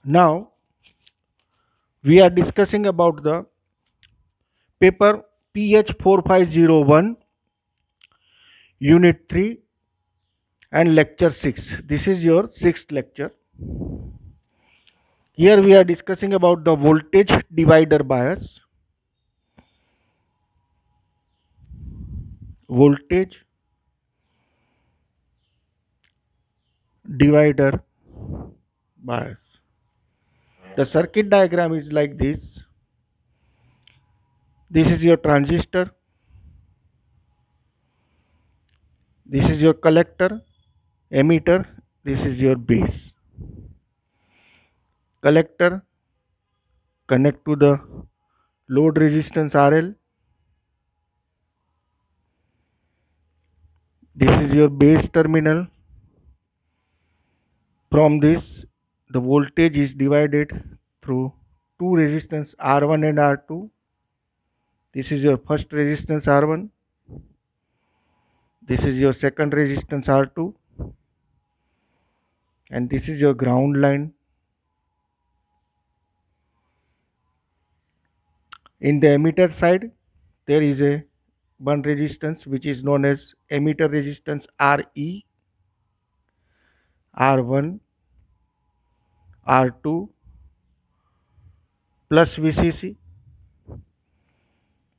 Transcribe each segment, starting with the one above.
Now we are discussing about the paper PH 4501 unit 3 and lecture 6. This is your sixth lecture. Here we are discussing about the voltage divider bias. Voltage divider bias. The circuit diagram is like this. This is your transistor. This is your collector, emitter. This is your base. Collector connect to the load resistance RL. This is your base terminal. From this, the voltage is divided through two resistance R1 and R2. This is your first resistance R1. This is your second resistance R2. And this is your ground line. In the emitter side, there is a one resistance which is known as emitter resistance RE, R1, R2 plus VCC.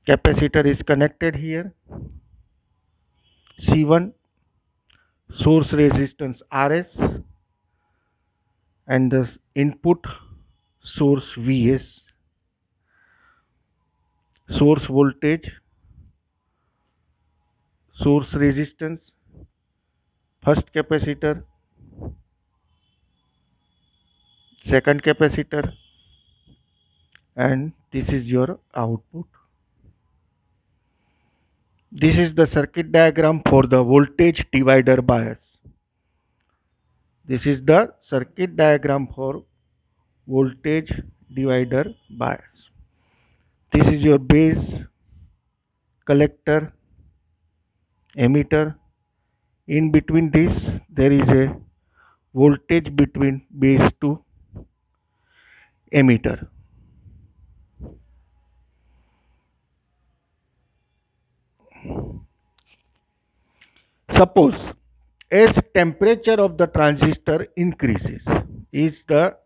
Capacitor is connected here. C1, source resistance RS, and the input source Vs. Source voltage, source resistance, first capacitor, second capacitor, and this is your output. This is the circuit diagram for the voltage divider bias. This is the circuit diagram for voltage divider bias. This is your base, collector, emitter. In between this, there is a voltage between base to emitter. Suppose as temperature of the transistor increases, is the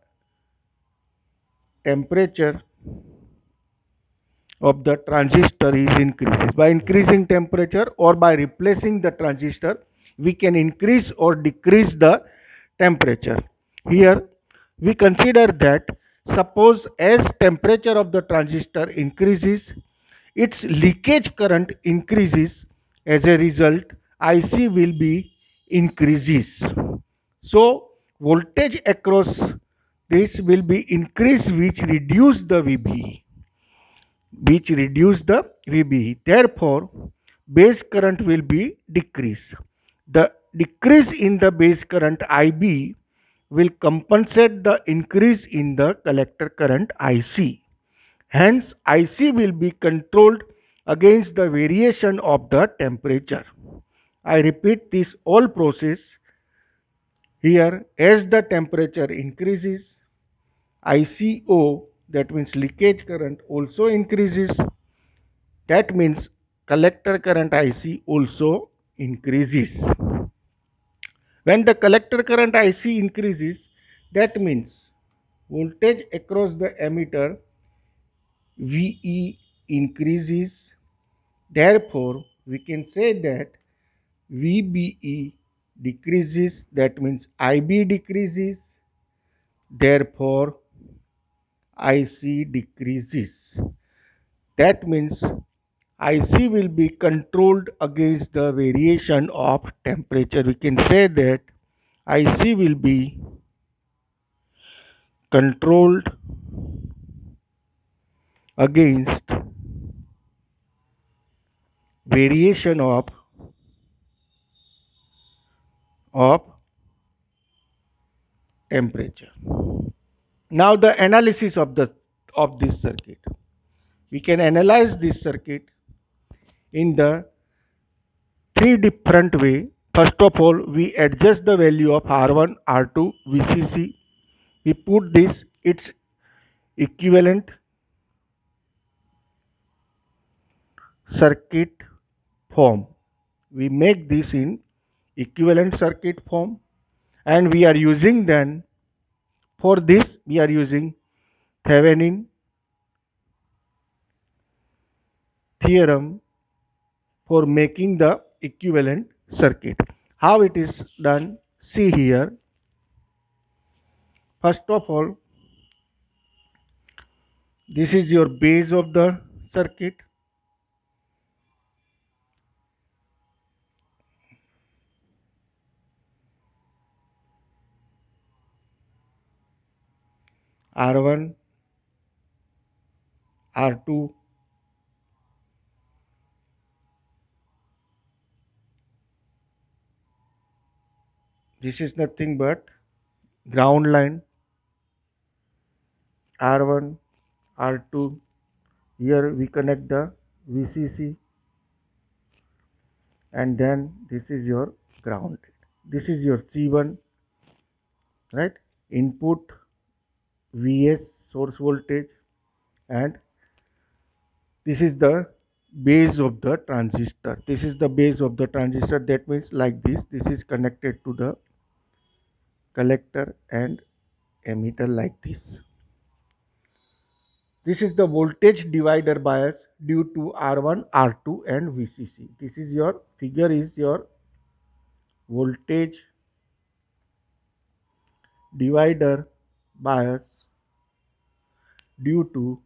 temperature of the transistor is increases. By increasing temperature or by replacing the transistor, we can increase or decrease the temperature. Here we consider that suppose as temperature of the transistor increases, its leakage current increases. As a result, IC will be increases. So voltage across this will be increased, which reduce the VBE. Therefore, base current will be decreased. The decrease in the base current IB will compensate the increase in the collector current IC. Hence, IC will be controlled against the variation of the temperature. I repeat this whole process. Here, as the temperature increases, ICO, that means leakage current, also increases. That means collector current IC also increases. When the collector current IC increases, that means voltage across the emitter VE increases. Therefore, we can say that VBE decreases, that means IB decreases. Therefore, IC decreases. That means IC will be controlled against the variation of temperature. We can say that IC will be controlled against variation of temperature. Now the analysis of this circuit. We can analyze this circuit in the three different way. First of all, we adjust the value of R1, R2, VCC. we put this its equivalent circuit form. We make this in equivalent circuit form, and we are using then for this we are using Thevenin theorem for making the equivalent circuit. How it is done? See here. First of all, this is your base of the circuit. R1, R2, this is nothing but ground line. R1, R2, here we connect the VCC, and then this is your ground. This is your C1, right? Input Vs source voltage, and this is the base of the transistor. This is the base of the transistor. That means like this. This is connected to the collector and emitter like this. This is the voltage divider bias due to R1, R2 and VCC. This is your figure is your voltage divider bias due to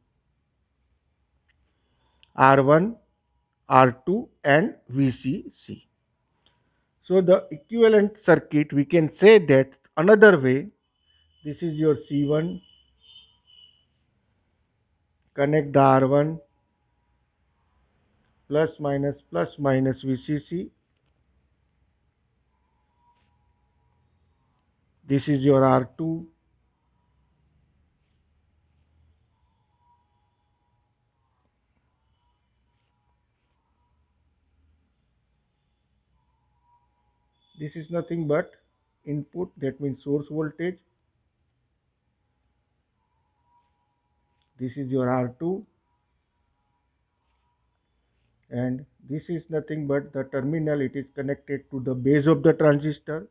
R1, R2 and VCC. So the equivalent circuit, we can say that another way. This is your C1, connect the R1 plus minus VCC. This is your R2, this is nothing but input, that means source voltage. This is your R2, and this is nothing but the terminal, it is connected to the base of the transistor.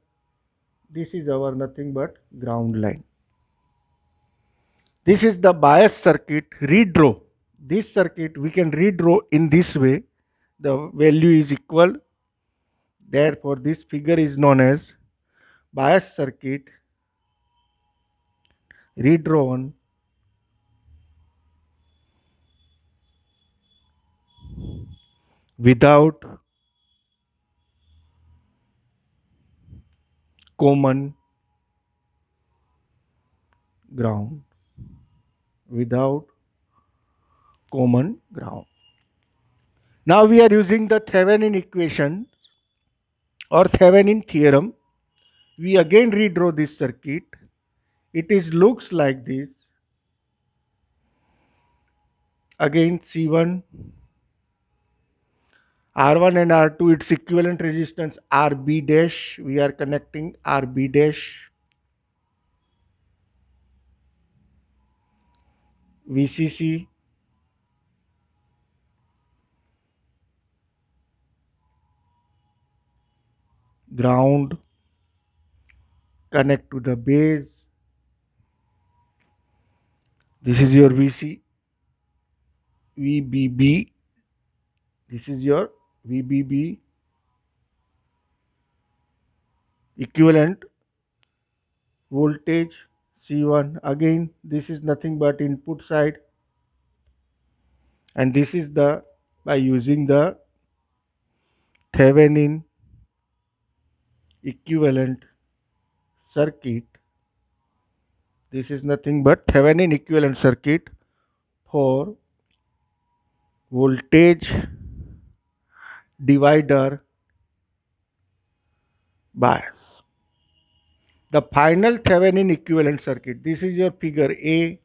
This is our nothing but ground line. This is the bias circuit redraw. This circuit we can redraw in this way. The value is equal. Therefore, this figure is known as bias circuit redrawn without common ground. Without common ground. Now we are using the Thevenin equation or Thevenin theorem. We again redraw this circuit. It is looks like this. Again C1, R1 and R2, its equivalent resistance RB dash. We are connecting RB dash. VCC, ground, connect to the base. This is your VBB. This is your VBB equivalent voltage C1. Again, this is nothing but input side, and this is the by using the Thevenin equivalent circuit. This is nothing but Thevenin equivalent circuit for voltage divider bias. The final Thevenin equivalent circuit. This is your figure A,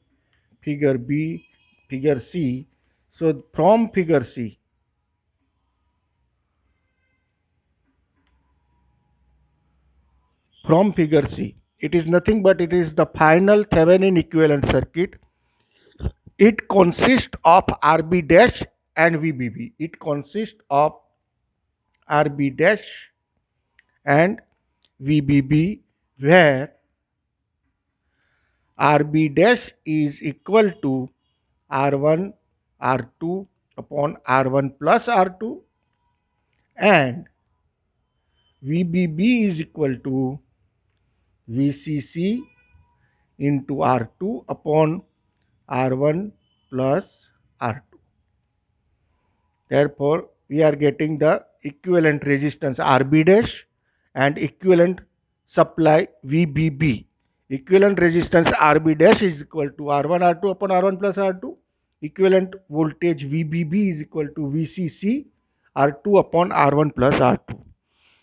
figure B, figure C. So from figure C, from figure C, It is nothing but it is the final Thevenin equivalent circuit. It consists of RB dash and VBB. It consists of RB dash and VBB, where RB dash is equal to R1 R2 upon R1 plus R2, and VBB is equal to VCC into R2 upon R1 plus R2. Therefore, we are getting the equivalent resistance RB dash and equivalent supply VBB. Equivalent resistance RB dash is equal to R1 R2 upon R1 plus R2. Equivalent voltage VBB is equal to VCC R2 upon R1 plus R2.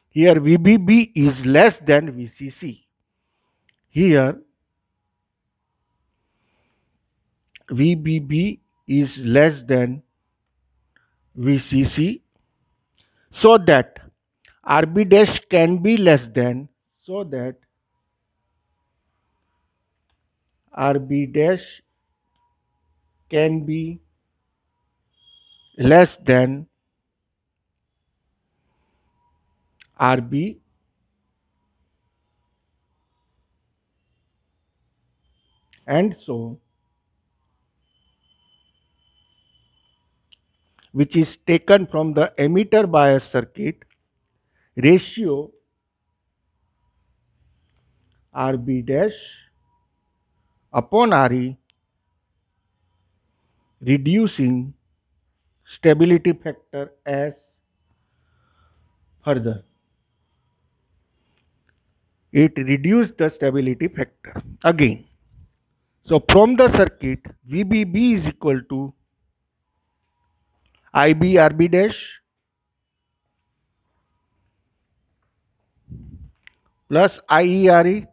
Here VBB is less than VCC. Here VBB is less than VCC, so that RB dash can be less than, so that RB dash can be less than RB, and so, which is taken from the emitter bias circuit. Ratio RB dash upon RE, reducing stability factor as further. It reduced the stability factor again. So from the circuit, VBB is equal to IB RB dash plus IERE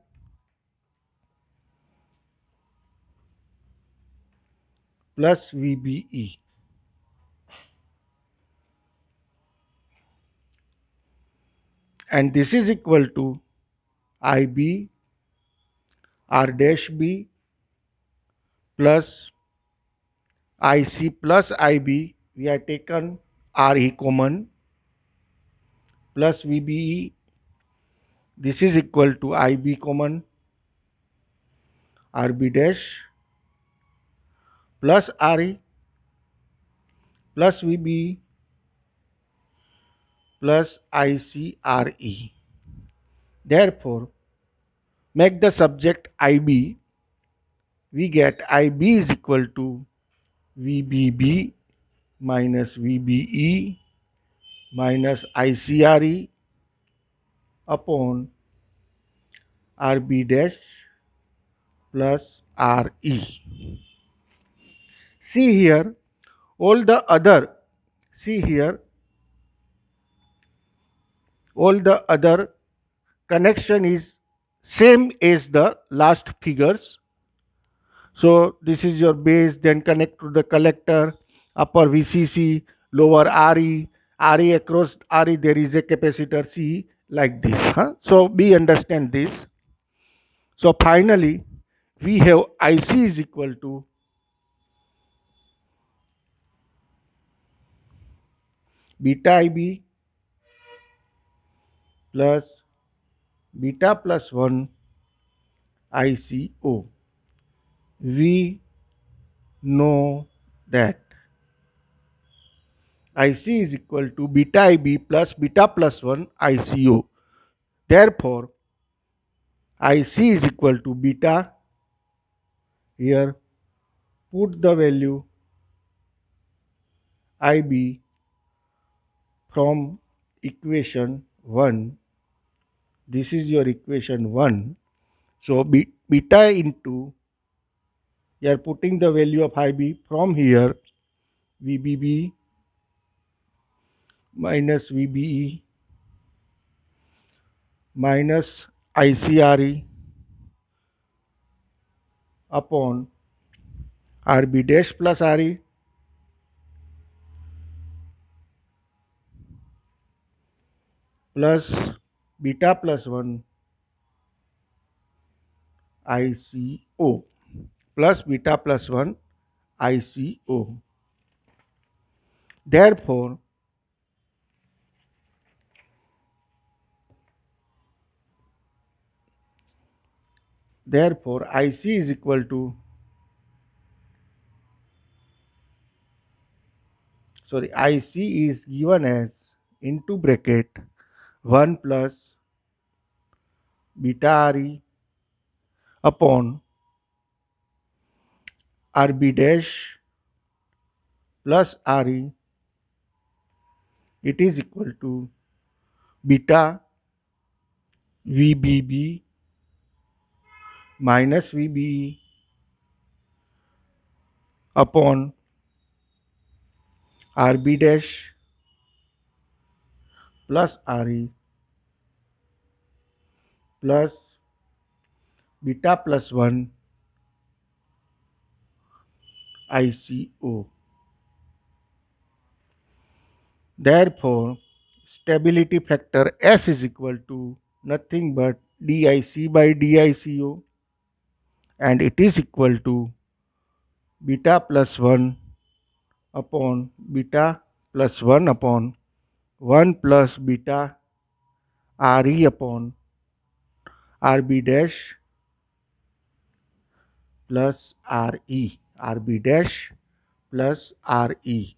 plus VBE. And this is equal to IB R dash B plus IC plus IB. We have taken RE common plus VBE. This is equal to IB common RB dash plus RE plus VBE plus ICRE. Therefore, make the subject IB. We get IB is equal to VBB minus VBE minus ICRE upon RB dash plus RE. See here, all the other, see here, all the other connection is same as the last figures. So this is your base, then connect to the collector, upper VCC, lower RE, RE across RE there is a capacitor C, like this. So we understand this. So finally we have IC is equal to beta IB plus beta plus 1 ICO. We know that IC is equal to beta IB plus beta plus 1 ICO. Therefore, IC is equal to beta. Here, put the value IB from equation 1. This is your equation 1. So, beta into, you are putting the value of IB from here, VBB minus VBE minus ICRE upon RB dash plus RE plus beta plus 1 ICO plus beta plus 1 ICO. Therefore, IC is equal to, IC is given as into bracket 1 plus beta Re upon Rb dash plus Re. It is equal to beta VBB minus VBE upon Rb dash plus Re plus beta plus 1 ICO. Therefore, stability factor S is equal to nothing but DIC by DICO, and it is equal to beta plus 1 upon beta plus 1 upon 1 plus beta Re upon Rb dash plus Re. Rb dash plus Re.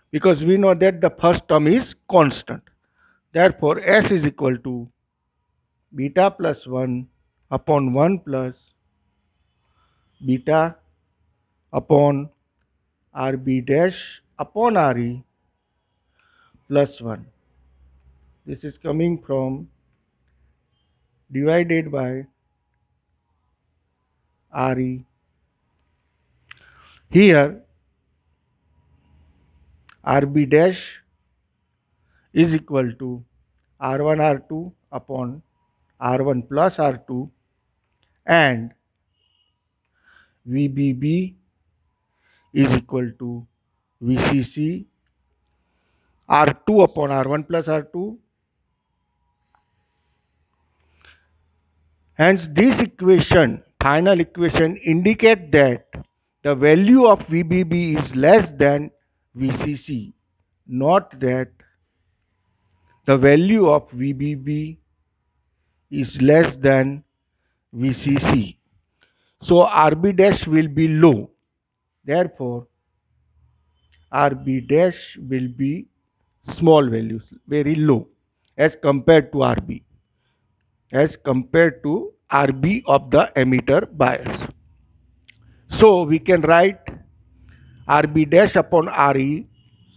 Because we know that the first term is constant. Therefore, S is equal to beta plus 1 upon 1 plus beta upon Rb dash upon Re plus 1. This is coming from divided by Re. Here Rb dash is equal to R1 R2 upon R1 plus R2, and VBB is equal to VCC R2 upon R1 plus R2. Hence, this equation, final equation, indicate that the value of VBB is less than VCC, not that the value of VBB is less than VCC. So, Rb dash will be low. Therefore, Rb dash will be small values, very low as compared to Rb, of the emitter bias. So we can write Rb dash upon Re.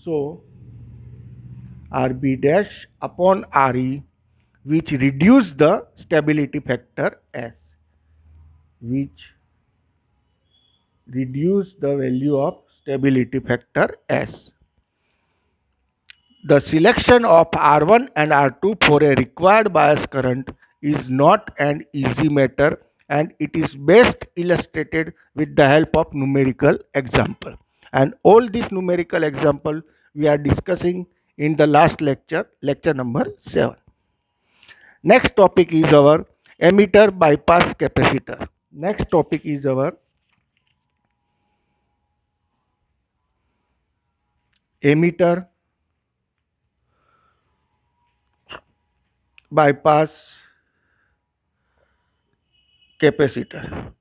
So Rb dash upon Re, which reduce the stability factor S, which reduce the value of stability factor S. The selection of R1 and R2 for a required bias current is not an easy matter, and it is best illustrated with the help of numerical example. And all these numerical example we are discussing in the last lecture, lecture number 7. Next topic is our emitter bypass capacitor. Next topic is our emitter bypass capacitor.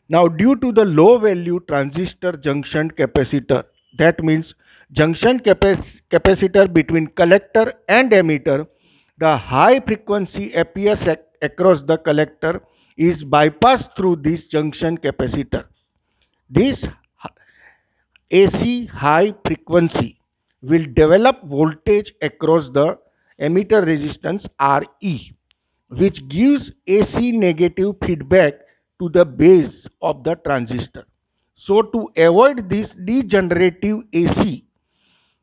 Now, due to the low value transistor junction capacitor, that means junction capacitor between collector and emitter, the high frequency appears across the collector is bypassed through this junction capacitor. This AC high frequency will develop voltage across the emitter resistance Re, which gives AC negative feedback to the base of the transistor. So to avoid this degenerative AC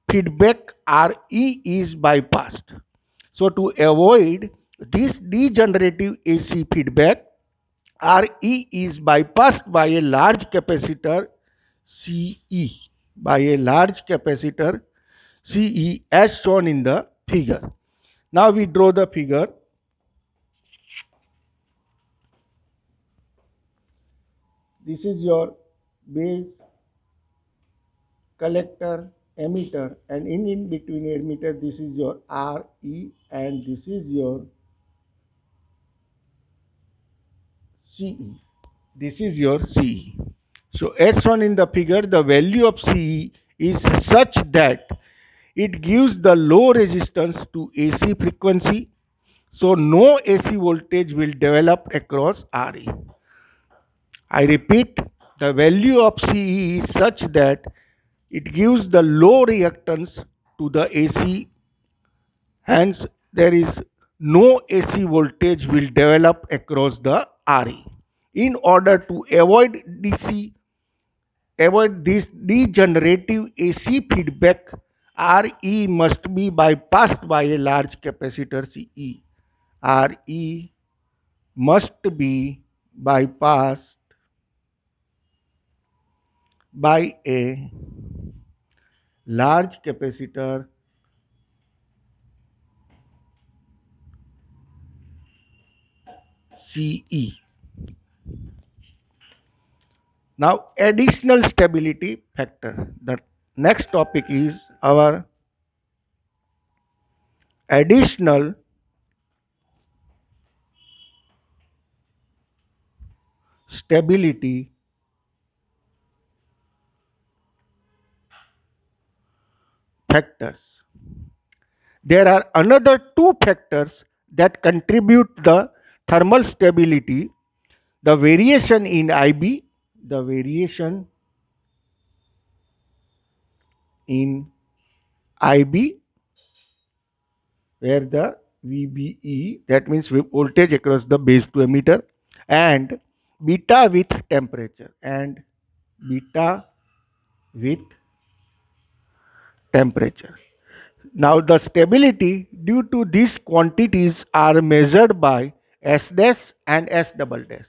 feedback, Re is bypassed. So to avoid this degenerative AC feedback, Re is bypassed by a large capacitor Ce, as shown in the figure. Now we draw the figure. this is your base, collector, emitter, and in between emitter this is your RE and this is your CE. This is your CE. So as shown in the figure, the value of CE is such that it gives the low resistance to AC frequency, so no AC voltage will develop across RE. I repeat, the value of CE is such that it gives the low reactance to the AC, hence there is no AC voltage will develop across the RE. In order to avoid this degenerative AC feedback, RE must be bypassed by a large capacitor CE. RE must be bypassed by a large capacitor CE. Now, additional stability factor. The next topic is our additional stability factors. There are another two factors that contribute the thermal stability: the variation in IB, the variation in IB, where the VBE, that means voltage across the base to emitter, and beta with temperature, and beta with temperature. Now the stability due to these quantities are measured by S dash and S double dash.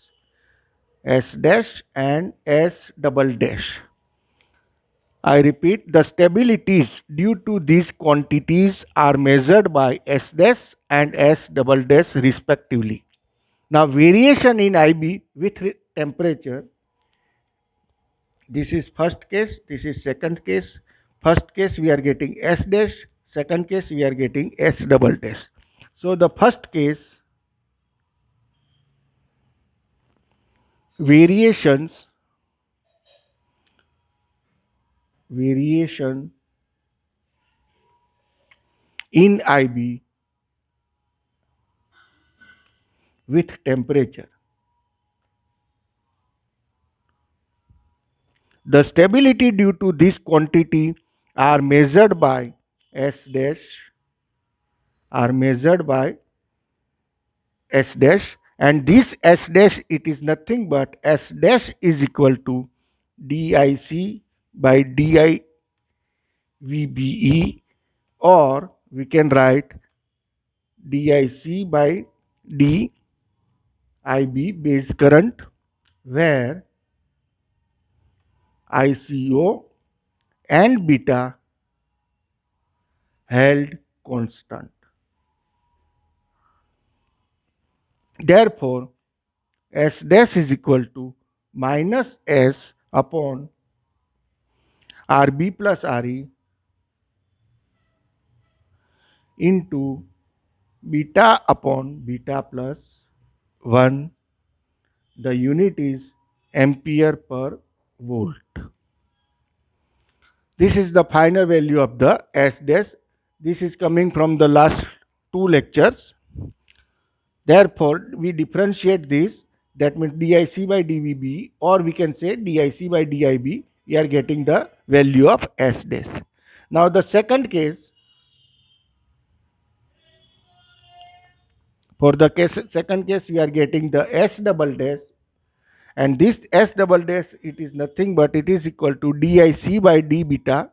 S dash and S double dash. I repeat, the stabilities due to these quantities are measured by S dash and S double dash respectively. Now variation in IB with temperature, this is first case, this is second case. First case we are getting S dash, second case we are getting S double dash. So the first case, variation in IB with temperature. The stability due to this quantity are measured by S dash, are measured by S dash, and this S dash, it is nothing but S dash is equal to DIC by DI VBE, or we can write DIC by DIB base current, where ICO and beta held constant. Therefore, S dash is equal to minus S upon RB plus RE into beta upon beta plus 1. The unit is ampere per volt. This is the final value of the S dash. This is coming from the last two lectures. Therefore, we differentiate this, that means DIC by DVB, or we can say DIC by DIB. We are getting the value of S dash. Now the second case, for the second case we are getting the S double dash, and this S double dash, it is nothing but it is equal to DIC by D beta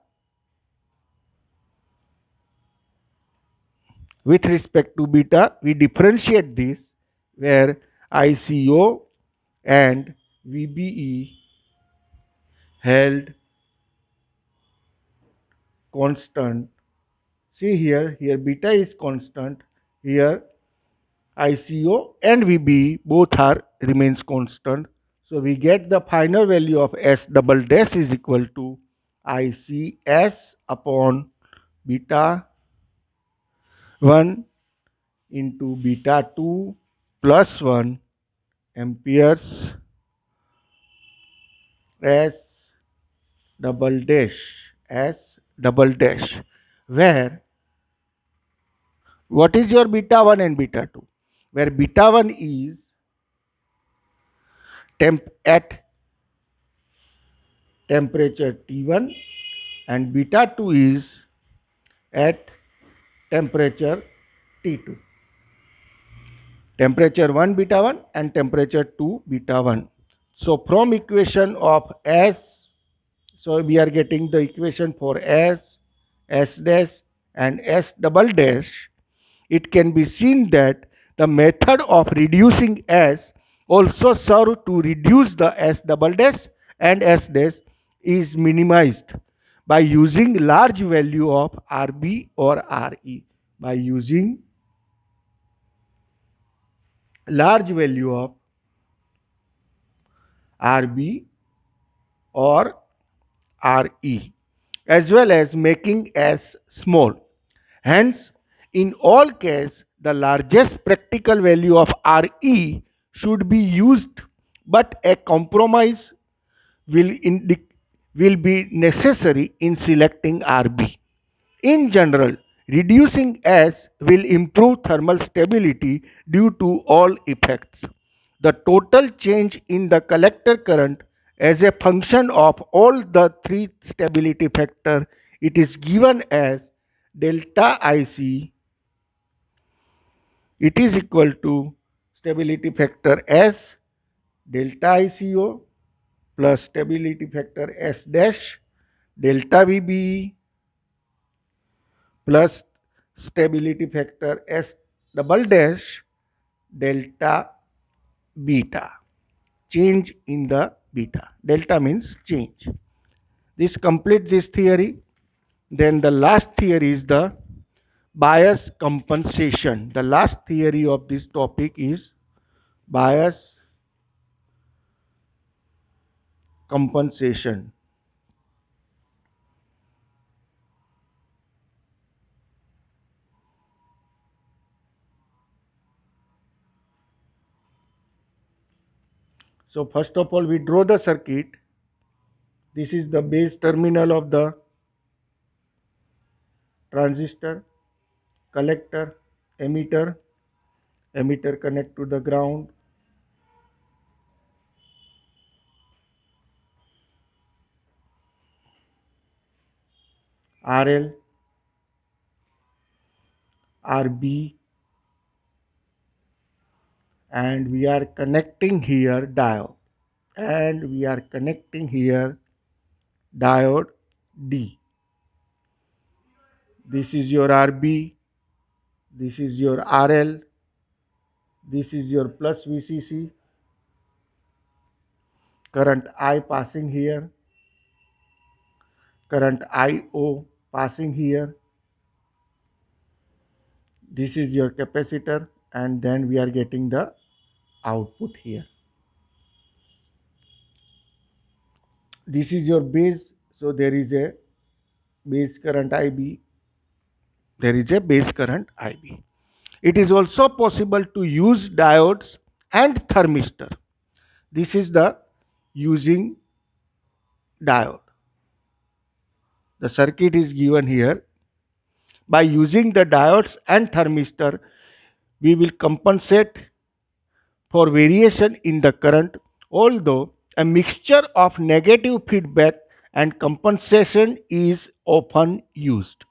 with respect to beta. We differentiate this, where ICO and VBE held constant. See here beta is constant, here ICO and VBE both are remains constant. So we get the final value of S double dash is equal to ICS upon beta 1 into beta 2 plus 1 amperes S double dash S double dash, where what is your beta 1 and beta 2, where beta 1 is at temperature T1 and beta 2 is at temperature T2. Temperature 1 beta 1 and temperature 2 beta 1. So from equation of S, so we are getting the equation for S, S dash and S double dash. It can be seen that the method of reducing S also serve to reduce the S double dash and S dash is minimized by using large value of RB or RE. By using large value of RB or RE, as well as making S small. Hence, in all cases, the largest practical value of RE should be used, but a compromise will be necessary in selecting RB. In general, reducing S will improve thermal stability due to all effects. The total change in the collector current as a function of all the three stability factors, it is given as delta IC, it is equal to stability factor S delta ICO plus stability factor S dash delta VBE plus stability factor S double dash delta beta. Change in the beta. Delta means change. This completes this theory. Then the last theory is the bias compensation. The last theory of this topic is bias compensation. So first of all, we draw the circuit. This is the base terminal of the transistor, collector, emitter connect to the ground, RL, RB, and we are connecting here diode, and we are connecting here diode D. This is your RB, this is your RL, this is your plus VCC, current I passing here, current IO passing here, this is your capacitor, and then we are getting the output here. This is your base, so there is a base current IB, there is a base current IB. It is also possible to use diodes and thermistor. This is the using diode. The circuit is given here. By using the diodes and thermistor, we will compensate for variation in the current, although a mixture of negative feedback and compensation is often used.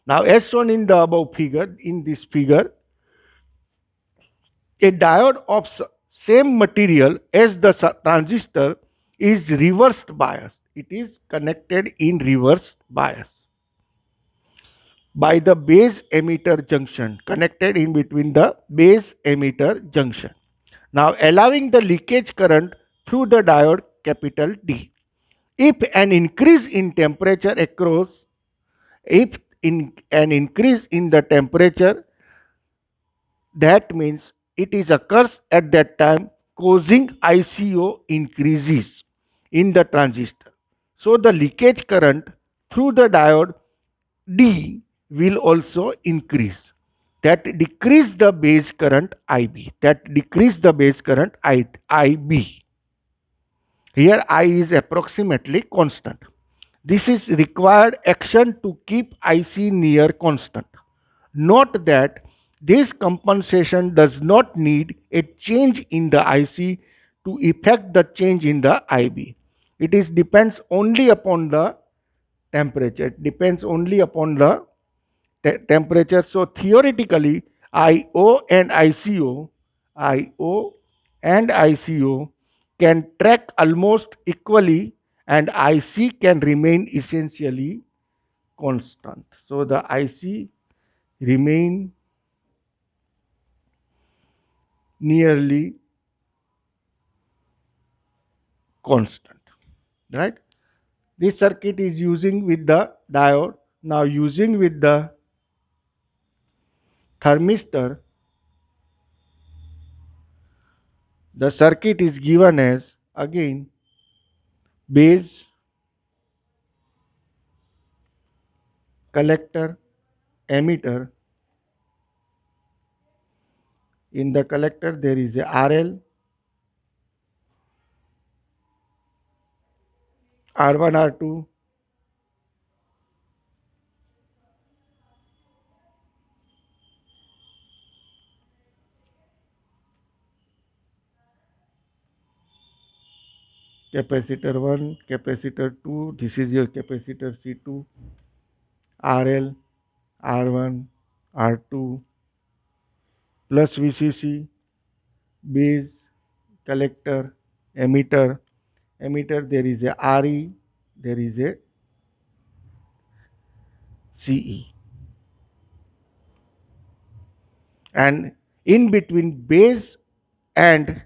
Now, as shown in the above figure, in this figure, a diode of same material as the transistor is reversed bias. It is connected in reverse bias by the base emitter junction, connected in between the base emitter junction. Now allowing the leakage current through the diode capital D. If an increase in temperature occurs, if in an increase in the temperature, that means it is occurs at that time, causing ICO increases in the transistor. So the leakage current through the diode D will also increase. That decrease the base current IB. That decrease the base current IB. Here I is approximately constant. This is required action to keep IC near constant. Note that this compensation does not need a change in the IC to effect the change in the IB. It is depends only upon the temperature. It depends only upon the temperature. So theoretically, IO and ICO can track almost equally, and IC can remain essentially constant. So the IC remain nearly constant, right? This circuit is using with the diode. Now using with the thermistor, the circuit is given as again base, collector, emitter. In the collector there is a RL, R1, R2, capacitor 1, capacitor 2, this is your capacitor C2, RL, R1, R2 plus VCC, base, collector, emitter. Emitter there is a RE, there is a CE. And in between base and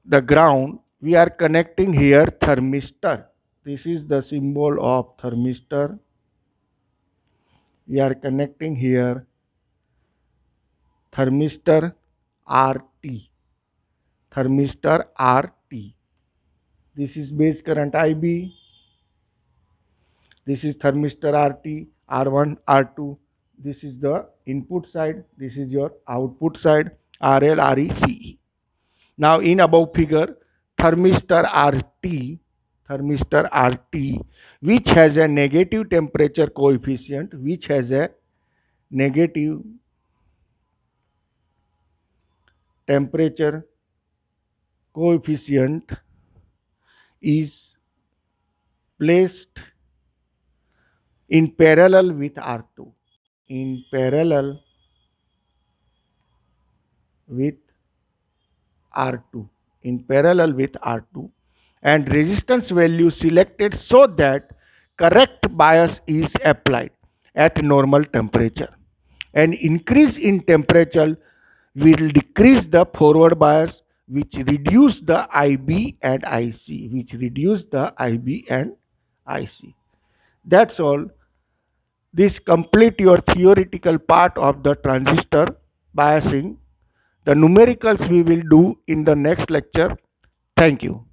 the ground, we are connecting here thermistor. This is the symbol of thermistor. We are connecting here thermistor RT. Thermistor RT. This is base current IB. This is thermistor RT, R1, R2. This is the input side. This is your output side, RL, RE, CE. Now in above figure, thermistor RT, which has a negative temperature coefficient, is placed in parallel with R2. In parallel with R2. In parallel with R2, and resistance value selected so that correct bias is applied at normal temperature. An increase in temperature will decrease the forward bias, which reduce the IB and IC, That's all. This complete your theoretical part of the transistor biasing. The numericals we will do in the next lecture. Thank you.